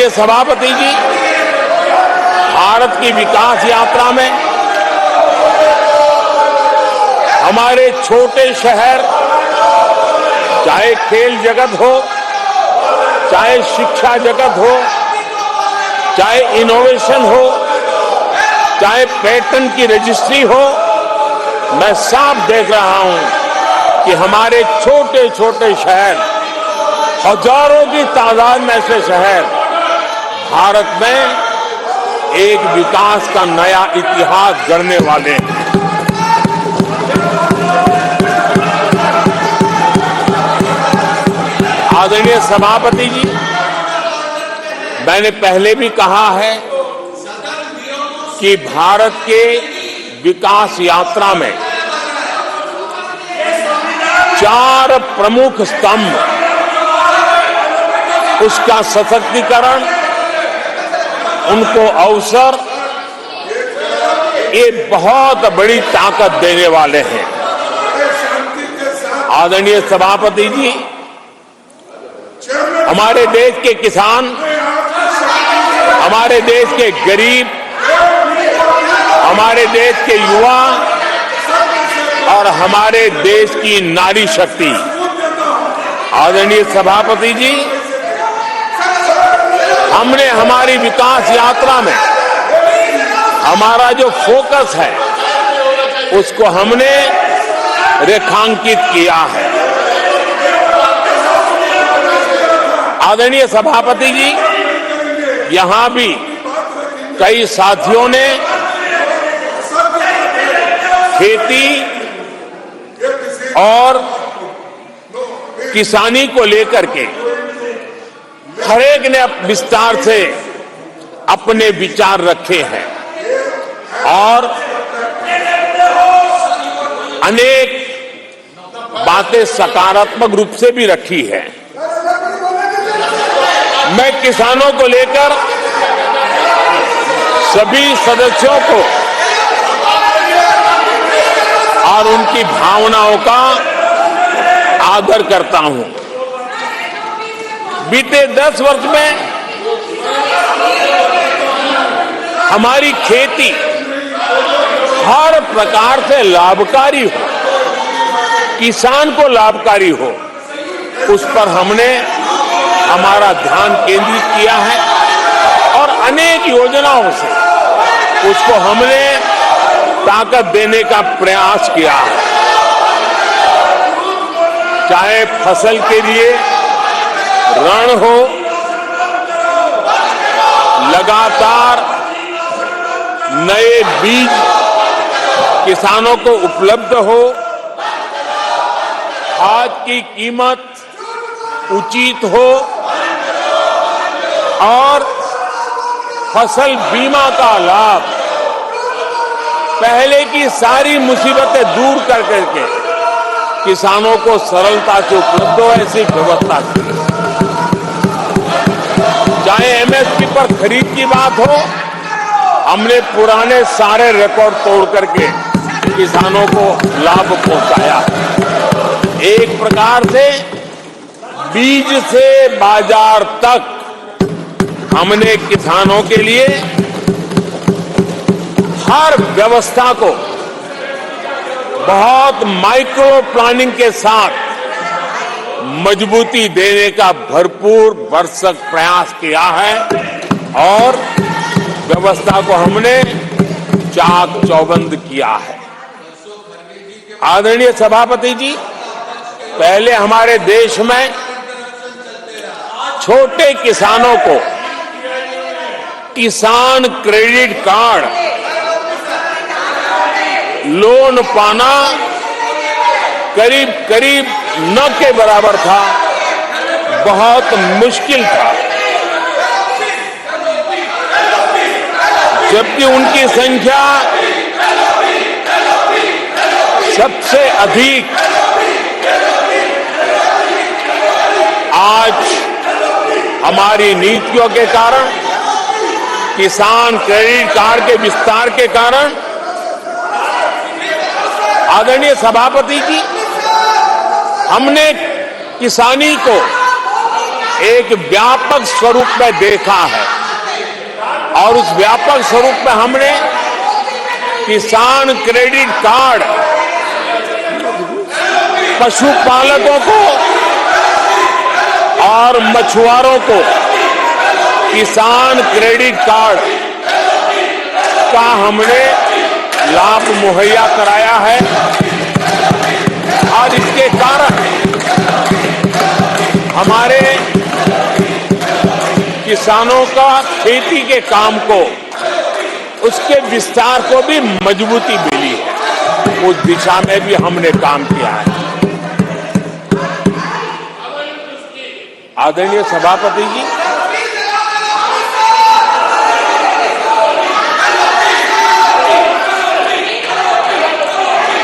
आदरणीय सभापति जी, भारत की विकास यात्रा में हमारे छोटे शहर, चाहे खेल जगत हो, चाहे शिक्षा जगत हो, चाहे इनोवेशन हो, चाहे पेटेंट की रजिस्ट्री हो, मैं साफ देख रहा हूं कि हमारे छोटे छोटे शहर, हजारों की तादाद में ऐसे शहर भारत में एक विकास का नया इतिहास गढ़ने वाले हैं। आदरणीय सभापति जी, मैंने पहले भी कहा है कि भारत के विकास यात्रा में 4 प्रमुख स्तंभ, उसका सशक्तिकरण, उनको अवसर, ये बहुत बड़ी ताकत देने वाले हैं। आदरणीय सभापति जी, हमारे देश के किसान, हमारे देश के गरीब, हमारे देश के युवा और हमारे देश की नारी शक्ति, आदरणीय सभापति जी, हमने हमारी विकास यात्रा में हमारा जो फोकस है उसको हमने रेखांकित किया है। आदरणीय सभापति जी, यहां भी कई साथियों ने खेती और किसानी को लेकर के हर एक ने विस्तार से अपने विचार रखे हैं और अनेक बातें सकारात्मक रूप से भी रखी है। मैं किसानों को लेकर सभी सदस्यों को और उनकी भावनाओं का आदर करता हूं। बीते 10 वर्ष में हमारी खेती हर प्रकार से लाभकारी हो, किसान को लाभकारी हो, उस पर हमने हमारा ध्यान केंद्रित किया है और अनेक योजनाओं से उसको हमने ताकत देने का प्रयास किया है। चाहे फसल के लिए ऋण हो, लगातार नए बीज किसानों को उपलब्ध हो, खाद की कीमत उचित हो और फसल बीमा का लाभ, पहले की सारी मुसीबतें दूर कर करके किसानों को सरलता से उपलब्ध हो, ऐसी व्यवस्था की। चाहे एमएसपी पर खरीद की बात हो, हमने पुराने सारे रिकॉर्ड तोड़ करके किसानों को लाभ पहुंचाया। एक प्रकार से बीज से बाजार तक हमने किसानों के लिए हर व्यवस्था को बहुत माइक्रो प्लानिंग के साथ मजबूती देने का भरपूर भरसक प्रयास किया है और व्यवस्था को हमने चाक चौबंद किया है। आदरणीय सभापति जी, पहले हमारे देश में छोटे किसानों को किसान क्रेडिट कार्ड लोन पाना करीब करीब न के बराबर था, बहुत मुश्किल था, जबकि उनकी संख्या सबसे अधिक आज हमारी नीतियों के कारण, किसान क्रेडिट कार्ड के विस्तार के कारण, आदरणीय सभापति जी, हमने किसानी को एक व्यापक स्वरूप में देखा है और उस व्यापक स्वरूप में हमने किसान क्रेडिट कार्ड पशुपालकों को और मछुआरों को किसान क्रेडिट कार्ड का हमने लाभ मुहैया कराया है और इसके कारण हमारे किसानों का खेती के काम को उसके विस्तार को भी मजबूती मिली है। उस दिशा में भी हमने काम किया है। आदरणीय सभापति जी,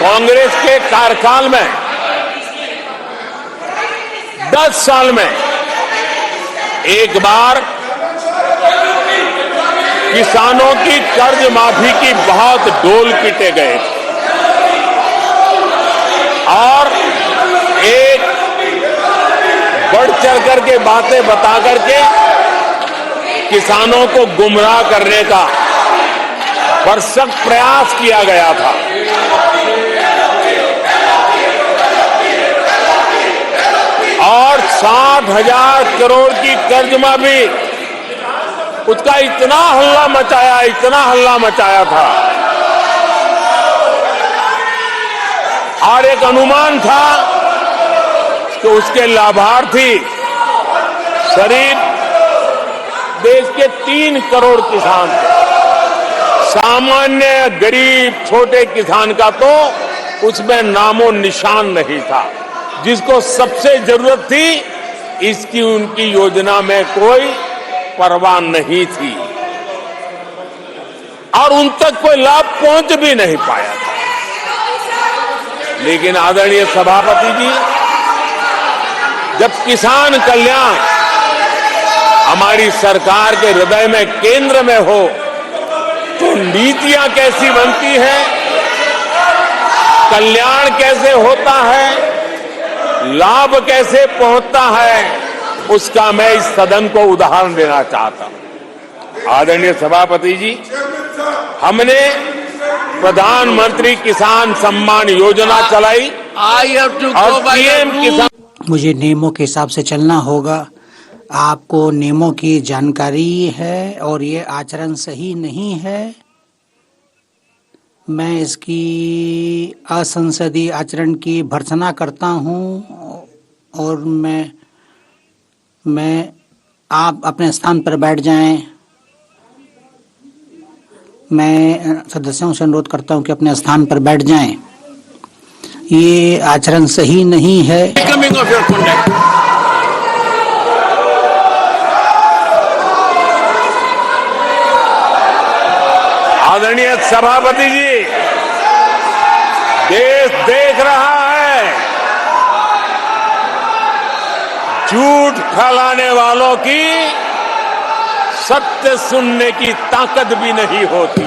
कांग्रेस के कार्यकाल में 10 साल में एक बार किसानों की कर्ज माफी की बहुत डोल पीटे गए और एक बढ़ चढ़ करके बातें बता करके किसानों को गुमराह करने का भरसक प्रयास किया गया था। और 60,000 करोड़ की कर्ज माफी, उसका इतना हल्ला मचाया था और एक अनुमान था कि उसके लाभार्थी करीब देश के 3 करोड़ किसान थे। सामान्य गरीब छोटे किसान का तो उसमें नामो निशान नहीं था। जिसको सबसे जरूरत थी इसकी उनकी योजना में कोई परवाह नहीं थी और उन तक कोई लाभ पहुंच भी नहीं पाया था। लेकिन आदरणीय सभापति जी, जब किसान कल्याण हमारी सरकार के हृदय में केंद्र में हो तो नीतियां कैसी बनती हैं, कल्याण कैसे होता है, लाभ कैसे पहुंचता है, उसका मैं इस सदन को उदाहरण देना चाहता हूं। आदरणीय सभापति जी, हमने प्रधानमंत्री किसान सम्मान योजना चलाई और पीएम किसान। मुझे नियमों के हिसाब से चलना होगा। आपको नियमों की जानकारी है और ये आचरण सही नहीं है। मैं इसकी असंसदीय आचरण की भर्त्सना करता हूं और मैं आप अपने स्थान पर बैठ जाएं। मैं सदस्यों से अनुरोध करता हूं कि अपने स्थान पर बैठ जाएं। ये आचरण सही नहीं है। आदरणीय सभापति जी, देश देख रहा है, झूठ फैलाने वालों की सत्य सुनने की ताकत भी नहीं होती।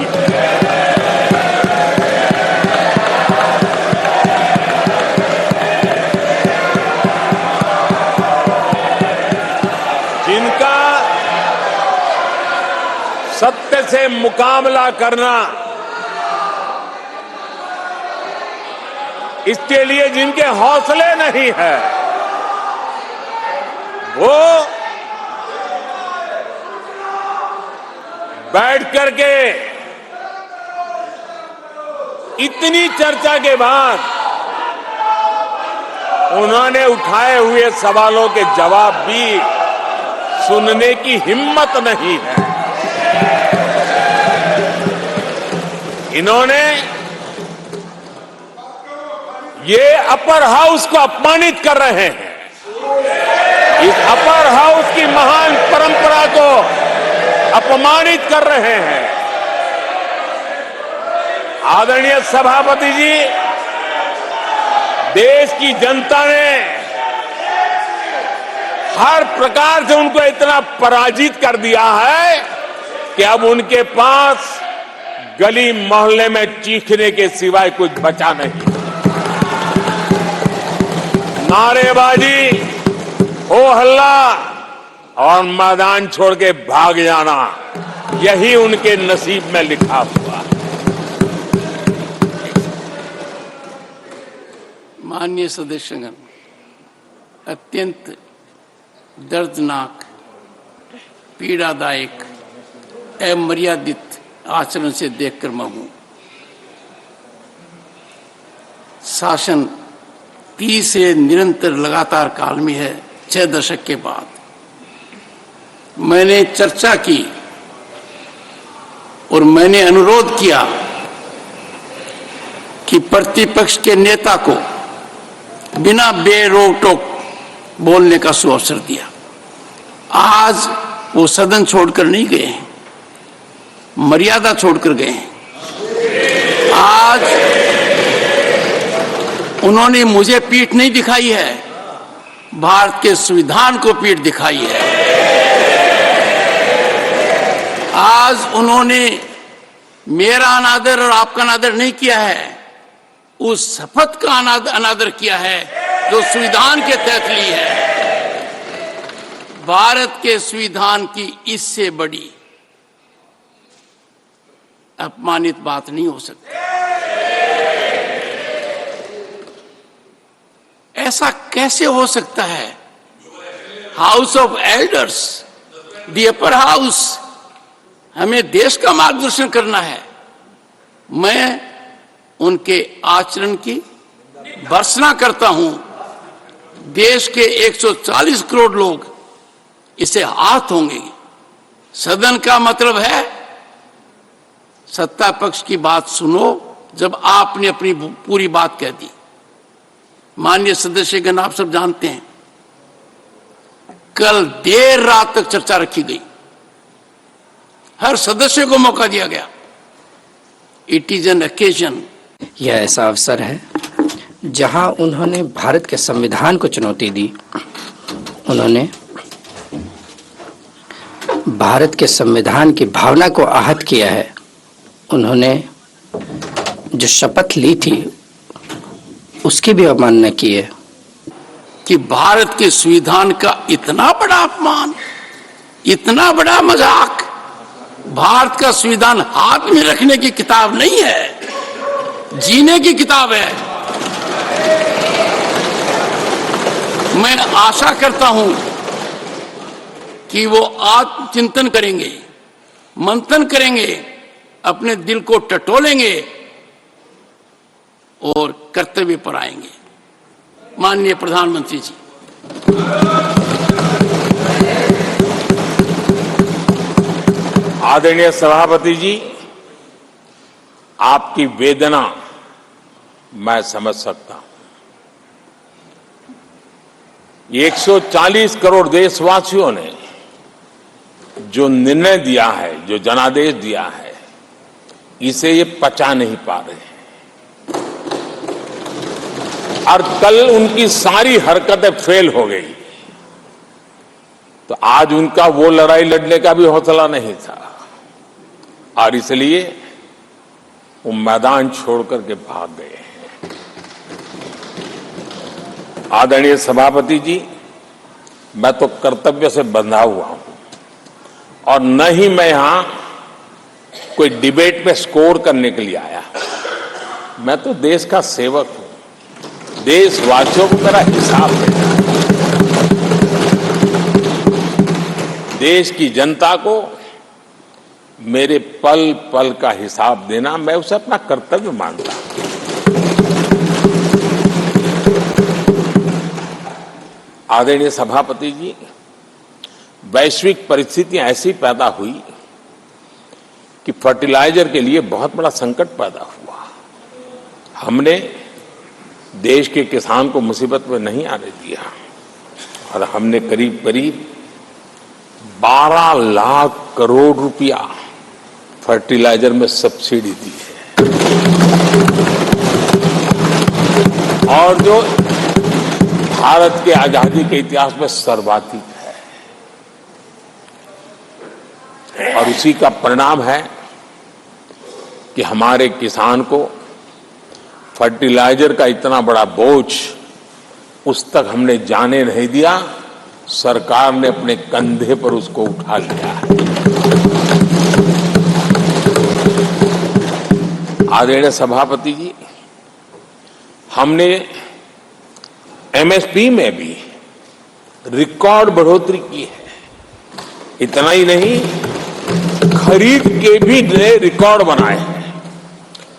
जिनका सत्य से मुकाबला करना, इसके लिए जिनके हौसले नहीं है, वो बैठ करके इतनी चर्चा के बाद उन्होंने उठाए हुए सवालों के जवाब भी सुनने की हिम्मत नहीं है। इन्होंने ये अपर हाउस को अपमानित कर रहे हैं। इस अपर हाउस की महान परंपरा को अपमानित कर रहे हैं। आदरणीय सभापति जी, देश की जनता ने हर प्रकार से उनको इतना पराजित कर दिया है कि अब उनके पास गली मोहल्ले में चीखने के सिवाय कुछ बचा नहीं। नारेबाजी, हो हल्ला, और मैदान छोड़ के भाग जाना, यही उनके नसीब में लिखा हुआ है। माननीय सदस्यगण, अत्यंत दर्दनाक, पीड़ादायक, अमर्यादित आचरण से देखकर मगू। शासन 30 से निरंतर लगातार काल में है। 6 दशक के बाद मैंने चर्चा की और मैंने अनुरोध किया कि प्रतिपक्ष के नेता को बिना बेरोक टोक बोलने का सुअवसर दिया। आज वो सदन छोड़कर नहीं गए हैं, मर्यादा छोड़कर गए हैं। आज उन्होंने मुझे पीठ नहीं दिखाई है, भारत के संविधान को पीठ दिखाई है। आज उन्होंने मेरा अनादर और आपका अनादर नहीं किया है, उस शपथ का अनादर किया है जो संविधान के तहत ली है। भारत के संविधान की इससे बड़ी अपमानित बात नहीं हो सकती। ऐसा कैसे हो सकता है? House of elders, the upper house, हमें देश का मार्गदर्शन करना है। मैं उनके आचरण की भर्त्सना करता हूं। देश के 140 करोड़ लोग इसे हाथ होंगे। सदन का मतलब है सत्ता पक्ष की बात सुनो जब आपने अपनी पूरी बात कह दी। माननीय सदस्यगण, आप सब जानते हैं कल देर रात तक चर्चा रखी गई, हर सदस्य को मौका दिया गया। It is an occasion. यह ऐसा अवसर है जहां उन्होंने भारत के संविधान को चुनौती दी। उन्होंने भारत के संविधान की भावना को आहत किया है। उन्होंने जो शपथ ली थी उसकी भी अवमानना की है। कि भारत के संविधान का इतना बड़ा अपमान, इतना बड़ा मजाक। भारत का संविधान हाथ में रखने की किताब नहीं है, जीने की किताब है। मैं आशा करता हूं कि वो आत्मचिंतन करेंगे, मंथन करेंगे, अपने दिल को टटोलेंगे और कर्तव्य पर आएंगे। माननीय प्रधानमंत्री जी, आदरणीय सभापति जी, आपकी वेदना मैं समझ सकता हूं। 140 करोड़ देशवासियों ने जो निर्णय दिया है, जो जनादेश दिया है, इसे ये पचा नहीं पा रहे हैं। और कल उनकी सारी हरकतें फेल हो गई, तो आज उनका वो लड़ाई लड़ने का भी हौसला नहीं था और इसलिए वो मैदान छोड़ करके भाग गए हैं। आदरणीय सभापति जी, मैं तो कर्तव्य से बंधा हुआ हूं और न ही मैं यहां कोई डिबेट में स्कोर करने के लिए आया। मैं तो देश का सेवक हूं, देशवासियों को मेरा हिसाब देना है, देश की जनता को मेरे पल पल का हिसाब देना, मैं उसे अपना कर्तव्य मानता हूं। आदरणीय सभापति जी, वैश्विक परिस्थितियां ऐसी पैदा हुई कि फर्टिलाइजर के लिए बहुत बड़ा संकट पैदा हुआ। हमने देश के किसान को मुसीबत में नहीं आने दिया और हमने करीब करीब 12 लाख करोड़ रुपया फर्टिलाइजर में सब्सिडी दी है और जो भारत के आजादी के इतिहास में सर्वाधिक है। और उसी का परिणाम है कि हमारे किसान को फर्टिलाइजर का इतना बड़ा बोझ उस तक हमने जाने नहीं दिया सरकार ने अपने कंधे पर उसको उठा लिया है। आदरणीय सभापति जी, हमने एमएसपी में भी रिकॉर्ड बढ़ोतरी की है। इतना ही नहीं, खरीद के भी नए रिकॉर्ड बनाए हैं।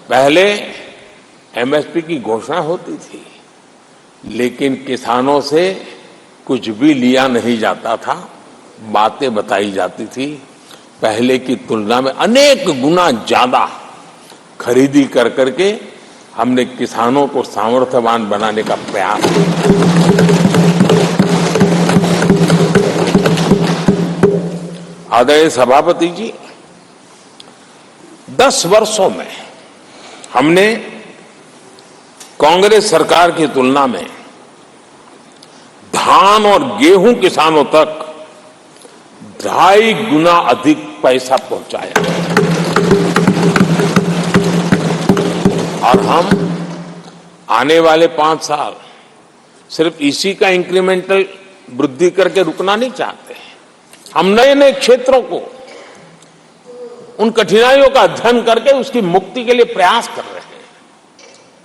पहले एमएसपी की घोषणा होती थी, लेकिन किसानों से कुछ भी लिया नहीं जाता था, बातें बताई जाती थी। पहले की तुलना में अनेक गुना ज्यादा खरीदी कर करके हमने किसानों को सामर्थ्यवान बनाने का प्रयास किया। आदरणीय सभापति जी, 10 वर्षों में हमने कांग्रेस सरकार की तुलना में धान और गेहूं किसानों तक 2.5 गुना अधिक पैसा पहुंचाया और हम आने वाले 5 साल सिर्फ इसी का इंक्रीमेंटल वृद्धि करके रुकना नहीं चाहते। हम नए नए क्षेत्रों को, उन कठिनाइयों का अध्ययन करके उसकी मुक्ति के लिए प्रयास कर रहे हैं।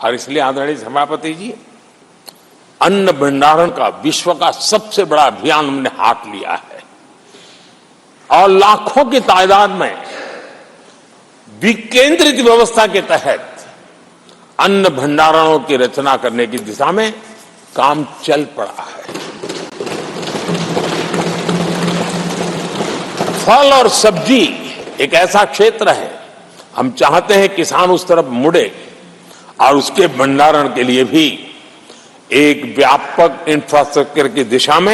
और इसलिए आदरणीय सभापति जी, अन्न भंडारण का विश्व का सबसे बड़ा अभियान हमने हाथ लिया है और लाखों की तादाद में विकेंद्रित व्यवस्था के तहत अन्न भंडारणों की रचना करने की दिशा में काम चल पड़ा है। फल और सब्जी एक ऐसा क्षेत्र है, हम चाहते हैं किसान उस तरफ मुड़े और उसके भंडारण के लिए भी एक व्यापक इंफ्रास्ट्रक्चर की दिशा में